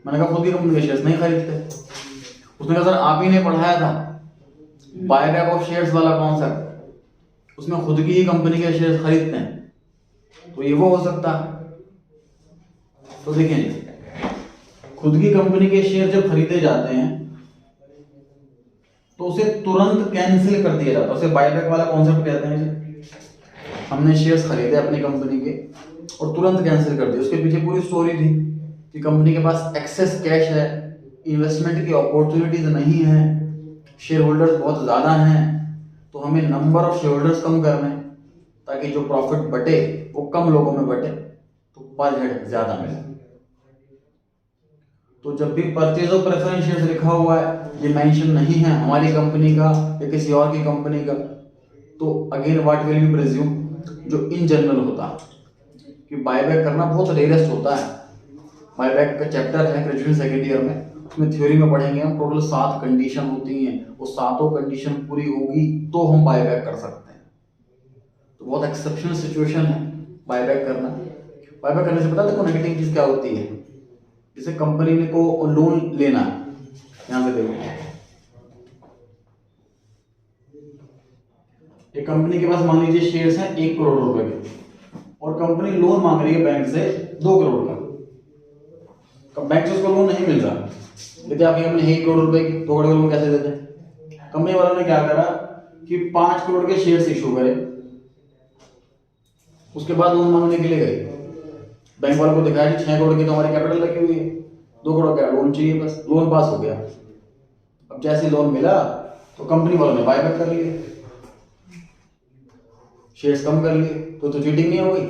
मैंने कहा खुद की कंपनी के शेयर्स नहीं खरीदते। उसने कहा सर आप ही ने पढ़ाया था बायबैक ऑफ शेयर्स वाला कॉन्सेप्ट, उसमें खुद की ही कंपनी के शेयर्स खरीदते हैं, तो ये वो हो सकता है। तो देखिए खुद की कंपनी के शेयर जब खरीदे जाते हैं तो उसे तुरंत कैंसिल कर दिया जाता है, उसे बायबैक वाला कॉन्सेप्ट कहते हैं। हमने शेयर्स खरीदे अपनी कंपनी के और तुरंत कैंसिल कर दिए। उसके पीछे पूरी स्टोरी थी कि कंपनी के पास एक्सेस कैश है, इन्वेस्टमेंट की अपॉर्चुनिटीज नहीं है, शेयर होल्डर्स बहुत ज़्यादा हैं, तो हमें नंबर ऑफ शेयर होल्डर्स कम करना है ताकि जो प्रॉफिट बटे वो कम लोगों में बटे तो पर हेड ज़्यादा मिले। तो जब भी परचेज ऑफ प्रेफरेंस शेयर्स लिखा हुआ है, ये मेंशन नहीं है हमारी कंपनी का या किसी और की कंपनी का, तो again what will be presume, जो इन जनरल होता है कि बायबैक करना बहुत रेयरेस्ट होता है। बायबैक का चैप्टर है ग्रेजुएशन सेकेंड ईयर में, उसमें थ्योरी में पढ़ेंगे हम, टोटल 7 कंडीशन होती हैं, वो 7 कंडीशन पूरी होगी तो हम बायबैक कर सकते हैं। तो बहुत एक्सेप्शनल सिचुएशन है बायबैक करना। बायबैक करने से पता देखो नेगेटिव चीज क्या होती है, जैसे कंपनी को लोन लेना है, यहाँ पे देखो एक कंपनी के पास मान लीजिए शेयर्स हैं 1 करोड़ रुपए के, और कंपनी लोन मांग रही है बैंक से 2 करोड़ का। बैंक से उसको लोन नहीं मिल रहा, यदि आपकी कंपनी है 1 करोड़ रुपए की, 2 करोड़ लोन कैसे देते हैं? कंपनी वालों ने क्या करा कि 5 करोड़ के शेयर्स इशू करे, उसके बाद लोन मांगने के लिए गए, बैंक वालों को दिखाया कि 6 करोड़ की तो हमारी कैपिटल लगी हुई है, 2 करोड़ का लोन चाहिए, बस लोन पास हो गया। अब जैसे लोन मिला तो कंपनी वालों ने बायबैक कर लिए, शेयर्स कम कर लिए, तो चीटिंग नहीं हो गई?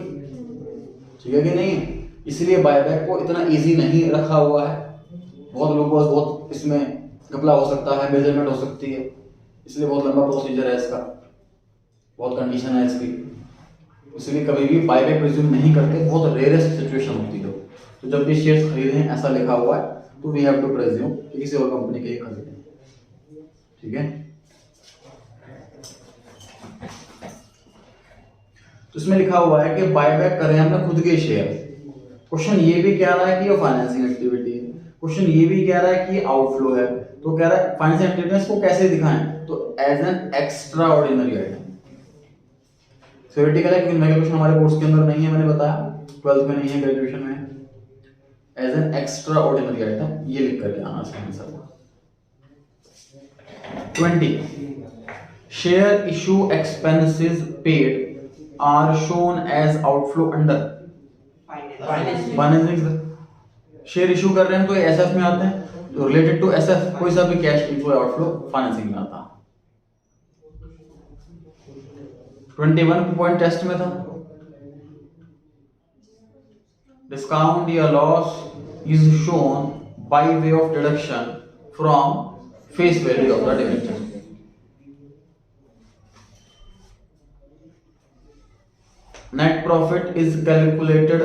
ठीक है कि नहीं? इसलिए बायबैक को इतना इजी नहीं रखा हुआ है, बहुत लोगों को बहुत इसमें घपला हो सकता है, मेजरमेंट हो सकती है, इसलिए बहुत लंबा प्रोसीजर है इसका, बहुत कंडीशन है इसकी, इसलिए कभी भी बायबैक प्रिज्यूम नहीं करते, बहुत रेयरेस्ट सिचुएशन होती है। तो जब भी शेयर्स खरीदे हैं ऐसा लिखा हुआ है तो वी हैव टू प्रिज्यूम कि किसी और कंपनी के ही खरीदे, ठीक है? तो इसमें लिखा हुआ है कि बायबैक करें हमने खुद के शेयर। क्वेश्चन ये भी कह रहा है कि ये फाइनेंसिंग एक्टिविटी है, क्वेश्चन ये भी कह रहा है कि ये आउटफ्लो है, तो कह रहा है फाइनेंसिंग एक्टिविटीज को कैसे दिखाएं? तो as an extraordinary item. Theoretical है क्योंकि मेरे क्वेश्चन हमारे कोर्स के अंदर नहीं है, मैंने बताया 12th में नहीं है, ग्रेजुएशन में है। As an extraordinary item ये लिख करके आना इसका आंसर। 20 share issue expenses paid are shown as outflow under financing. Share issue कर रहे हैं तो एसएफ में आते हैं, तो रिलेटेड टू एसएफ कोई सा भी कैश इनफ्लो आउटफ्लो फाइनेंसिंग में आता है। 21 पॉइंट टेस्ट में था, डिस्काउंट या loss is shown by way of deduction from face value of the debenture. Net profit is calculated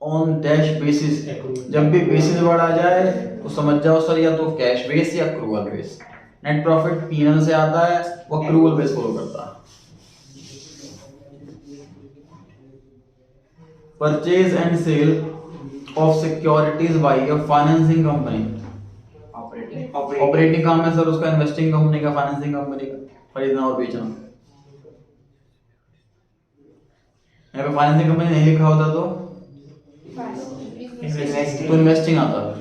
on dash basis. जब भी बेसिस वर्ड आ जाए तो समझ जाओ सर या तो कैश बेस या accrual base. Net profit PNL से आता है, वो एक्रूअल बेस फॉलो करता है। Purchase and sale of securities by a financing company. Operating काम है सर उसका, इन्वेस्टिंग कंपनी का, फाइनेंसिंग कंपनी का खरीदना और बेचना। यहाँ पे फाइनेंसिंग कंपनी नहीं लिखा होता तो इन्वेस्टिंग आता है।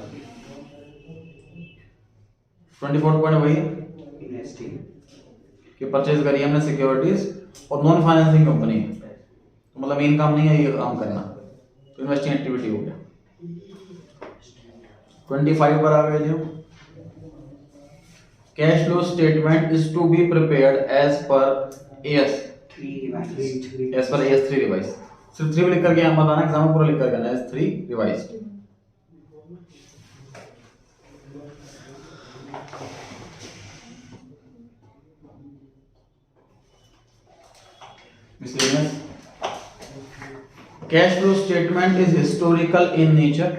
24 पॉइंट वही इन्वेस्टिंग कि परचेज करी हमने सिक्योरिटीज और नॉन फाइनेंसिंग कंपनी है, तो मतलब मेन काम नहीं है ये काम करना, तो इन्वेस्टिंग एक्टिविटी हो गया। 25 पर आ गए जो cash flow statement is to be prepared as per AS 3 revise. सिर्फ 3 लिख करके हम बताना, एग्जाम में पूरा लिख करके आना S 3 revise. Miscellaneous cash flow statement is historical in nature.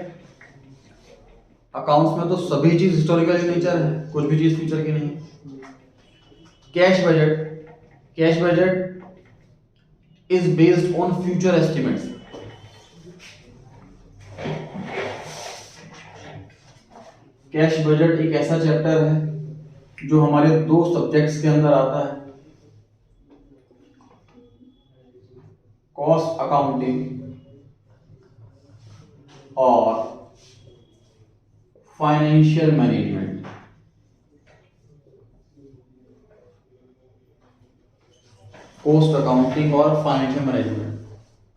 Accounts में तो सभी चीज हिस्टोरिकल इन नेचर है, कुछ भी चीज फ्यूचर की नहीं। Cash budget is based on future estimates। Cash budget एक ऐसा चैप्टर है जो हमारे 2 सब्जेक्ट्स के अंदर आता है, कॉस्ट अकाउंटिंग और फाइनेंशियल मैनेजमेंट। कॉस्ट अकाउंटिंग और financial management,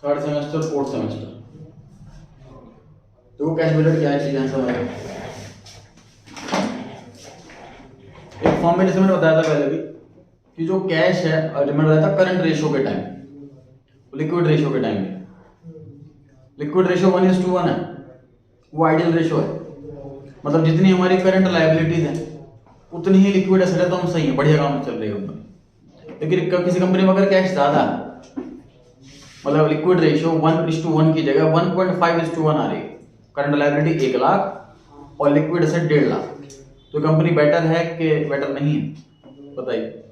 3rd semester 4th semester. तो कैश बजट क्या है चीज आंसर है। एक फॉर्म में जैसे मैंने बताया था पहले भी कि जो कैश है, मैंने बताया था करंट रेशियो के टाइम, लिक्विड रेशियो के टाइम में, लिक्विड रेशियो 1:1 है, वो आइडियल रेशियो है। मतलब जितनी हमारी करंट लायबिलिटीज है उतनी ही लिक्विड एसेट है, तो हम सही है, बढ़िया काम चल रही है कंपनी। लेकिन किसी कंपनी में अगर कैश ज्यादा है, मतलब लिक्विड रेशियो 1:1 की जगह 1.5:1 आ रही है, करंट लायबिलिटी 1 लाख और लिक्विड एसेट 1.5 लाख, तो कंपनी बेटर है कि बेटर नहीं है, बताइए।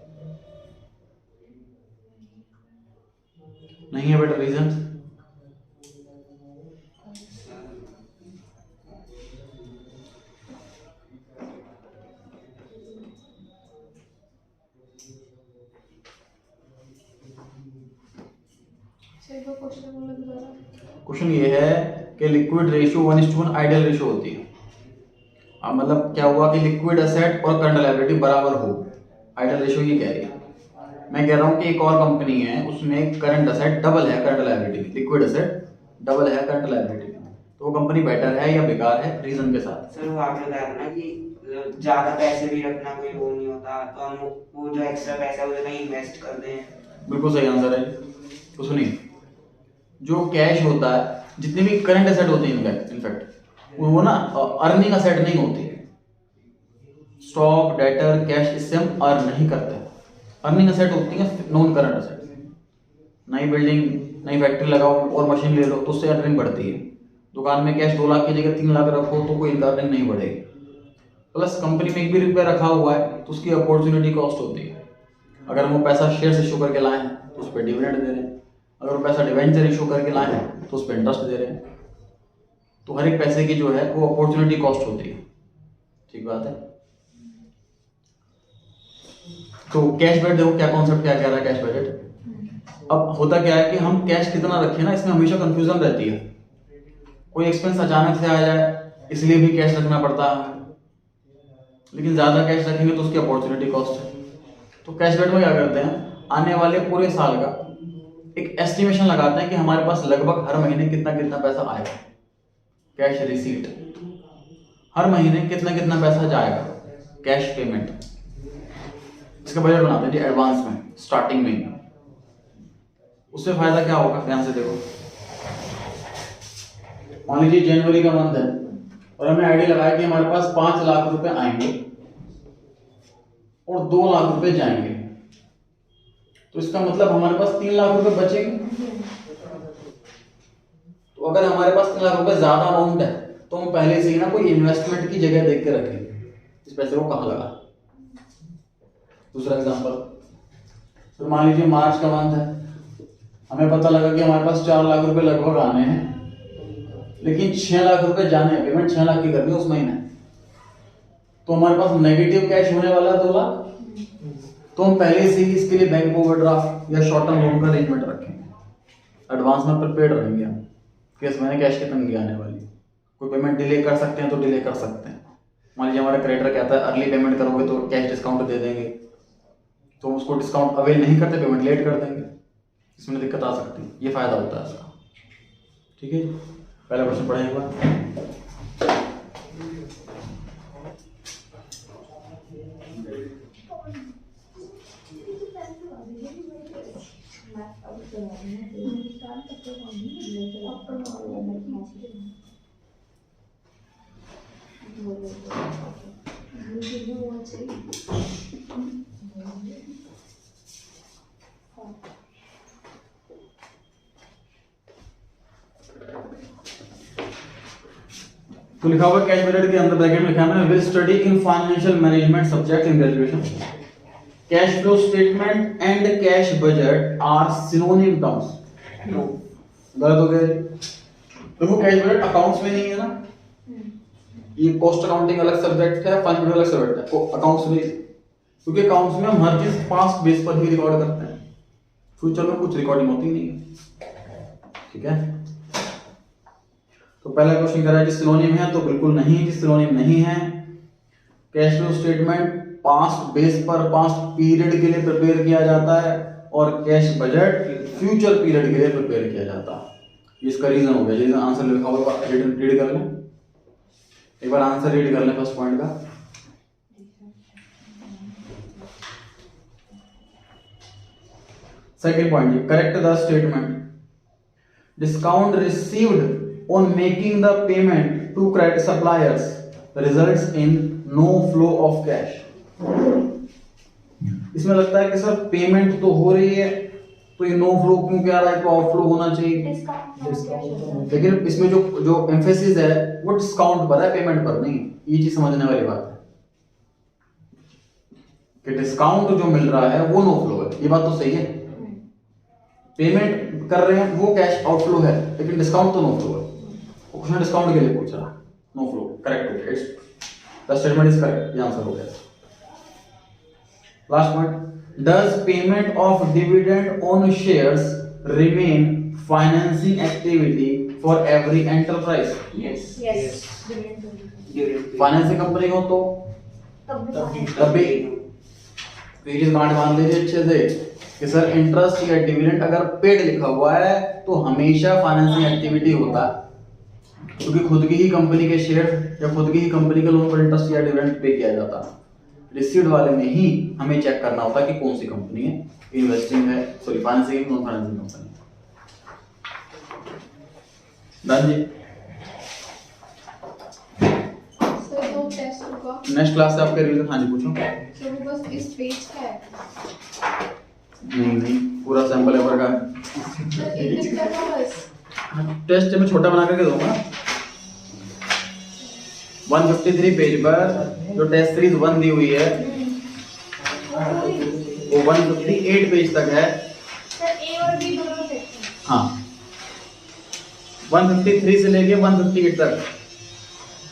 नहीं है बेटर, रीजन सर एक बार क्वेश्चन बोलो दोबारा। क्वेश्चन ये है कि लिक्विड रेशियो 1:1 आइडियल रेशियो होती है। अब मतलब क्या हुआ कि लिक्विड एसेट और करंट लायबिलिटी बराबर हो, आइडियल रेशियो ये कह रही है। मैं कह रहा हूँ कि एक और कंपनी है उसमें करंट एसेट डबल है current liability, liquid asset double है करंट लायबिलिटी, तो वो कंपनी बेटर है या बेकार है, रीजन के साथ। सर वो आपने बताया था ना कि ज्यादा पैसे भी रखना कोई वो नहीं होता, तो हम वो जो एक्स्ट्रा पैसा है वो कहीं इन्वेस्ट कर दें। बिल्कुल सही आंसर है। तो सुनिए, जो कैश होता है, जितने भी करंट एसेट होते हैं इनफैक्ट वो ना अर्निंग एसेट नहीं होती। स्टॉक, डेटर, कैश, इससे हम अर्न नहीं करते। अर्निंग एसेट होती है नॉन करंट एसेट। नई बिल्डिंग, नई फैक्ट्री लगाओ और मशीन ले लो तो उससे अर्निंग बढ़ती है। दुकान में कैश 2 लाख की जगह 3 लाख रखो तो कोई अर्निंग नहीं बढ़ेगी। प्लस कंपनी में 1 भी रुपया रखा हुआ है तो उसकी अपॉर्चुनिटी कॉस्ट होती है। अगर हम वो पैसा शेयर इशू करके लाए हैं तो उस पर डिविडेंड दे रहे हैं, अगर वो पैसा डिवेंचर इशू करके लाए हैं तो उस पर इंटरेस्ट दे रहे हैं। तो हर एक पैसे की जो है वो अपॉर्चुनिटी कॉस्ट होती है। ठीक बात है। तो कैश बजट देखो क्या कॉन्सेप्ट क्या कह रहा है कैश बजट। अब होता क्या है कि हम कैश कितना रखें ना, इसमें हमेशा कंफ्यूजन रहती है। कोई एक्सपेंस अचानक से आ जाए इसलिए भी कैश रखना पड़ता है, लेकिन ज्यादा कैश रखेंगे तो उसकी अपॉर्चुनिटी कॉस्ट है। तो कैश बजट में क्या करते हैं, आने वाले पूरे साल का एक एस्टिमेशन लगाते हैं कि हमारे पास लगभग हर महीने कितना कितना पैसा आएगा। कैश रिसीट, हर महीने कितना कितना पैसा जाएगा कैश पेमेंट, इसका बजट बनाते हैं जी एडवांस में, स्टार्टिंग में। उससे फायदा क्या होगा, ध्यान से देखो। मान लीजिए जनवरी का मंथ है और हमने आइडिया लगाया कि हमारे पास 5 लाख रुपए आएंगे और 2 लाख रुपए जाएंगे, तो इसका मतलब हमारे पास 3 लाख रुपए बचेंगे। तो अगर हमारे पास 3 लाख रुपए ज्यादा अमाउंट है तो हम पहले से ही ना कोई इन्वेस्टमेंट की जगह देख के रखेंगे इस पैसे को कहाँ लगा। दूसरा एग्जांपल, तो मान लीजिए मार्च का मंथ है, हमें पता लगा कि हमारे पास 4 लाख रुपए लगभग आने हैं, लेकिन 6 लाख रुपए जाने हैं, पेमेंट 6 लाख की करनी है उस महीने, तो हमारे पास नेगेटिव कैश होने वाला है 2 लाख। तो हम पहले से ही इसके लिए बैंक ओवरड्राफ्ट या शॉर्ट टर्म लोन का अरेंजमेंट रखेंगे, एडवांस में प्रिपेयर्ड रहेंगे हम कि इस महीने कैश की तंगी आने वाली। कोई पेमेंट डिले कर सकते हैं तो डिले कर सकते हैं। मान लीजिए हमारा क्रेडिटर कहता है अर्ली पेमेंट करोगे तो कैश डिस्काउंट दे देंगे, तो हम उसको डिस्काउंट अवेल नहीं करते, पेमेंट लेट कर देंगे, इसमें दिक्कत आ सकती है। ये फायदा होता है इसका। ठीक है, पहला क्वेश्चन पढ़ें एक बार। तो लिखा हुआ कैश बजट के अंदर ब्रैकेट में लिखा है will study in financial management subject in graduation. Cash flow statement and cash budget are synonym terms. गलत हो गया। देखो कैश बजट अकाउंट्स में नहीं है ना, ये कॉस्ट अकाउंटिंग अलग सब्जेक्ट है, फाइनेंस अलग सब्जेक्ट है, तो अकाउंट्स में, क्योंकि अकाउंट्स में हम हर चीज पास्ट बेस पर ही रिकॉर्ड करते हैं, फ्यूचर में कुछ रिकॉर्डिंग होती नहीं है। ठीक है, तो पहला क्वेश्चन कह रहा है कि सिनोनिम है, तो बिल्कुल नहीं जी, सिनोनिम नहीं है। Cash flow statement past base पर पास्ट पीरियड के लिए प्रिपेयर किया जाता है और कैश बजट फ्यूचर पीरियड के लिए प्रिपेयर किया जाता है। इसका रीजन हो गया, रीजन आंसर लिखा होगा, रीड कर लें एक बार, आंसर रीड कर लें फर्स्ट पॉइंट का। Second point, correct the statement discount received on making the payment to credit suppliers results in no flow of cash। इसमें लगता है कि सर पेमेंट तो हो रही है तो ये नो फ्लो क्यों क्या रहा है, तो आउटफ्लो होना चाहिए। लेकिन इसमें जो एम्फेसिस है वो डिस्काउंट पर है, पेमेंट पर नहीं। ये चीज समझने वाली बात है कि डिस्काउंट जो मिल रहा है वो नो फ्लो है, ये बात तो सही है। पेमेंट कर रहे हैं वो कैश आउटफ्लो है, लेकिन डिस्काउंट तो नो फ्लो है। क्वेश्चन डिस्काउंट के लिए पूछ रहा, नो फ्लो, करेक्ट हो गया, द स्टेटमेंट इज करेक्ट, ये आंसर हो गया। Last point, does payment of dividend on shares remain financing activity for every enterprise. Yes yes dividend financing company हो तो तब भी ये चीज गांठ बांध लीजिए अच्छे से कि सर इंटरेस्ट या डिविडेंड अगर पेड लिखा हुआ है तो हमेशा फाइनेंसिंग एक्टिविटी होता है, क्योंकि खुद की ही कंपनी के शेयर या खुद की ही कंपनी के लोन पर इंटरेस्ट या डिविडेंड पे किया जाता है। रिसीव्ड वाले में ही हमें चेक करना होता है कि कौन सी कंपनी है, इन्वेस्टिंग है, sorry financing, non financing company. Done जी। सर वो टेस्ट होगा नेक्स्ट क्लास से आपके रिवीजन। हाँ जी पूछो। सर वो बस इस पेज का है नहीं पूरा सैंपल पेपर का सर एक दिन करना बस टेस्ट में छोटा बना करके दूंगा। 153 पेज पर जो टेस्ट सीरीज 1 दी हुई है वो 158 पेज तक है। सर ए और बी दोनों सेक्शन हाँ 153 से लेके 158 तक,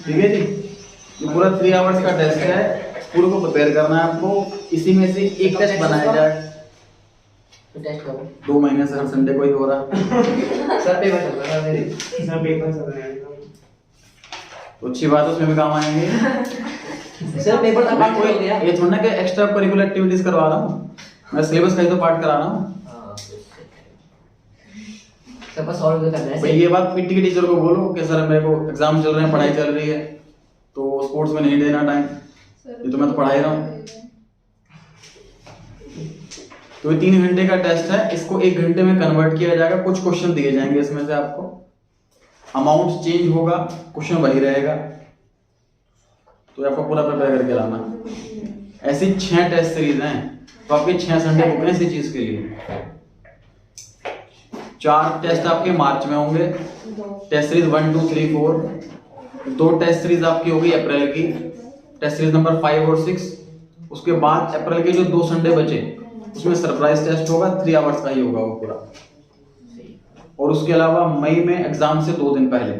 ठीक है जी। ये पूरा 3 आवर्स का टेस्ट है, पूरे को प्रिपेयर करना है आपको। इसी में से एक टेस्ट बनाया जाए। तो टेस्ट करो 2 महीने से हर संडे को ही हो रहा सर, पेपर चल रहा है मेरी। सर पेपर चल रहे हैं तो अच्छी बात है, उसमें भी काम आएंगे। सर पेपर का पार्ट कोई हो गया। ये थोड़ा ना कि एक्स्ट्रा करिकुलर एक्टिविटीज करवा रहा हूँ, मैं सिलेबस का ही तो पार्ट करा रहा हूँ। हाँ, सर बस सॉल्व करना है। भाई ये बात पीटी के टीचर को बोलो कि सर मेरे को एग्जाम चल रहे हैं, पढ़ाई चल रही है, तो स्पोर्ट्स में नहीं देना टाइम। ये तो मैं तो पढ़ा ही रहा हूँ। तो ये 3 घंटे का टेस्ट है, इसको 1 घंटे में कन्वर्ट किया जाएगा। कुछ क्वेश्चन दिए जाएंगे इसमें से आपको, अमाउंट चेंज होगा, क्वेश्चन वही रहेगा, तो आपको पूरा प्रिपेयर करके लाना। ऐसी 6 टेस्ट सीरीज हैं, तो आपके 6 संडे बुक हैं इसी चीज के लिए। 4 टेस्ट आपके मार्च में होंगे, टेस्ट सीरीज 1, 2, 3, 4। 2 टेस्ट सीरीज आपकी होगी अप्रैल की, टेस्ट सीरीज नंबर 5 और 6। उसके बाद अप्रैल के जो 2 संडे बचे उसमें सरप्राइज टेस्ट होगा, 3 आवर्स का ही होगा वो पूरा। और उसके अलावा मई में एग्जाम से 2 दिन पहले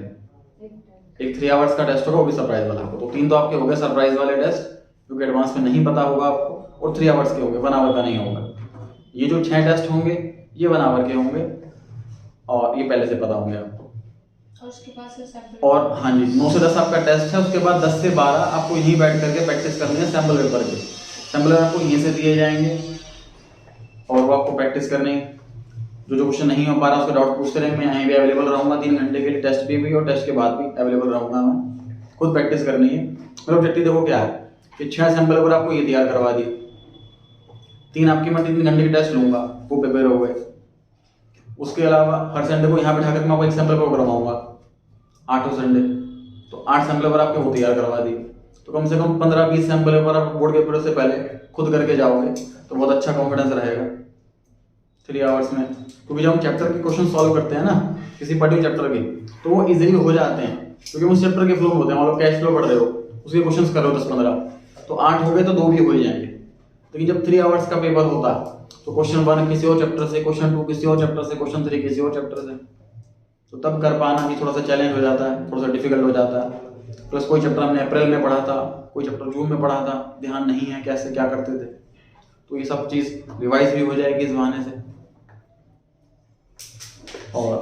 एक 3 आवर्स का टेस्ट होगा, वो भी सरप्राइज वाला। तो 3 तो आपके हो गए सरप्राइज वाले टेस्ट, क्योंकि एडवांस में नहीं पता होगा आपको, और 3 आवर्स के होंगे, 1 आवर का नहीं होगा। ये जो 6 टेस्ट होंगे ये 1 आवर के होंगे, और ये पहले से पता होंगे आपको। और उसके बाद से सैंपल और हाँ जी 9 से 10 आपका टेस्ट है, उसके बाद 10 से 12 आपको यहीं बैठ करके प्रैक्टिस करनी है सैम्पल पेपर के। सैम्पल पेपर आपको यहीं से दिए जाएंगे और वो आपको प्रैक्टिस करनी है। जो क्वेश्चन नहीं हो पा रहा उसका डाउट पूछते रहेंगे। मैं यहीं भी अवेलेबल रहूंगा 3 घंटे के लिए, टेस्ट भी और टेस्ट के बाद भी अवेलेबल रहूंगा मैं। खुद प्रैक्टिस करनी है। मेरा ऑब्जेक्टिव देखो क्या है कि 6 सैम्पल पेपर आपको ये तैयार करवा दिए, 3 आपकी मैं 3 घंटे के टेस्ट लूंगा, वो प्रिपेयर हो गए। उसके अलावा हर संडे को यहाँ बैठा कर मैं आपको एक सैम्पल पेपर करवाऊंगा, 8 संडे, तो 8 सैम्पल पेपर आपके वो तैयार करवा दिए। तो कम से कम 15-20 सैम्पल पेपर आप बोर्ड के पेपर से पहले खुद करके जाओगे तो बहुत अच्छा कॉन्फिडेंस रहेगा 3 आवर्स में। क्योंकि जब हम चैप्टर के क्वेश्चन सॉल्व करते हैं ना किसी पर्टिकुलर चैप्टर के, तो वो इजीली हो जाते हैं, क्योंकि उस चैप्टर के फ्लो में होते हैं। मान लो कैश फ्लो पढ़ रहे हो, उसके क्वेश्चन कर रहे हो 10-15, तो 8 हो गए तो 2 भी हो ही जाएंगे। लेकिन जब 3 आवर्स का पेपर होता तो क्वेश्चन 1 किसी और चैप्टर से, क्वेश्चन 2 किसी और चैप्टर से, क्वेश्चन 3 किसी और चैप्टर से, तो तब कर पाना भी थोड़ा सा चैलेंज हो जाता है, थोड़ा सा डिफिकल्ट हो जाता है। प्लस कोई चैप्टर हमने अप्रैल में पढ़ा था, कोई चैप्टर जून में पढ़ा था, ध्यान नहीं है कैसे क्या करते थे, तो ये सब चीज़ रिवाइज भी हो जाएगी इस बहाने से। और